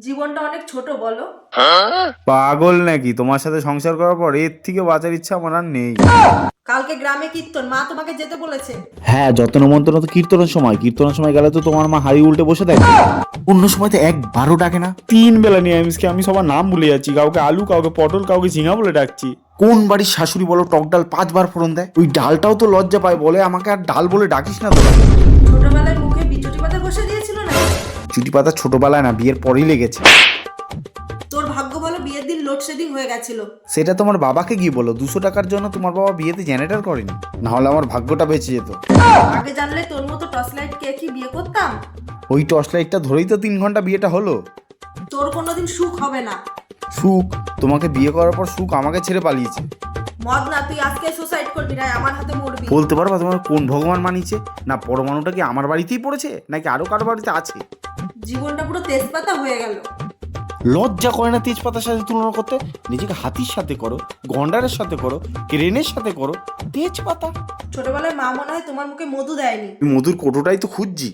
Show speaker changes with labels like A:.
A: জীবনটা অনেক ছোট বলো।
B: পাগল নাকি? তোমার সাথে সংসার করার পর এর থেকে বাঁচার ইচ্ছা আমার আর নেই।
A: কালকে গ্রামে কীর্তন, মা তোমাকে যেতে বলেছে।
B: হ্যাঁ, যত্ন মন্ত্রণ তো কীর্তনের সময় গেলে তো তোমার মা হাড়ি উল্টে বসে থাকে। অন্য সময় তো একবারও ডাকে না। 3 বেলা নিরামিষকে আমি সবার নাম ভুলে যাচ্ছি, কাউকে আলু, কাউকে পটল, কাউকে ঝিঙা বলে ডাকছি। কোন বাড়ির শাশুড়ি বলো টক ডাল 5 বার ফোড়ন দেয়? ওই ডালটাও তো লজ্জা পায়, বলে আমাকে আর ডাল বলে ডাকিস না তোরা।
A: ছোটবেলায় মুখে বিচুটি পাতা ঘষে দিয়েছিল না?
B: চুটি পাতা ছোটবেলায় না, বিয়ের পরেই লেগেছে।
A: তোর ভাগ্য ভালো বিয়ের দিন লোডশেডিং হয়ে গেছিল।
B: সেটা তোমার বাবাকে গিয়ে বলো, 200 টাকার জন্য তোমার বাবা বিয়েতে জেনারেটর করেনি, না হলে আমার ভাগ্যটা বেঁচে যেত।
A: আগে জানলে তোর মতো টর্চ লাইট কে কি বিয়ে করতাম।
B: ওই টর্চ লাইটটা ধরেই তো 3 ঘন্টা বিয়েটা হলো।
A: তোর কোনোদিন সুখ হবে না।
B: সুখ? তোমাকে বিয়ে করার পর সুখ আমাকে ছেড়ে পালিয়েছে।
A: মদ না, তুই আজকে সুসাইড করবি না, আমার হাতে মরবি।
B: বলতে পারবা তোমার কোন ভগবান মানিয়েছে? না পরমাণুটা কি আমার বাড়িতেই পড়েছে, নাকি আরো কারো বাড়িতে আছে?
A: জীবনটা পুরো তেজপাতা হয়ে গেল।
B: লজ্জা করে না তেজপাতার সাথে তুলনা করতে? নিজেকে হাতির সাথে করো, গন্ডারের সাথে করো, ক্রেনের সাথে করো, তেজপাতা।
A: ছোটবেলায় মা মনে হয় তোমার মুখে মধু দেয়নি।
B: মধুর কোটোটাই তো খুঁজছি।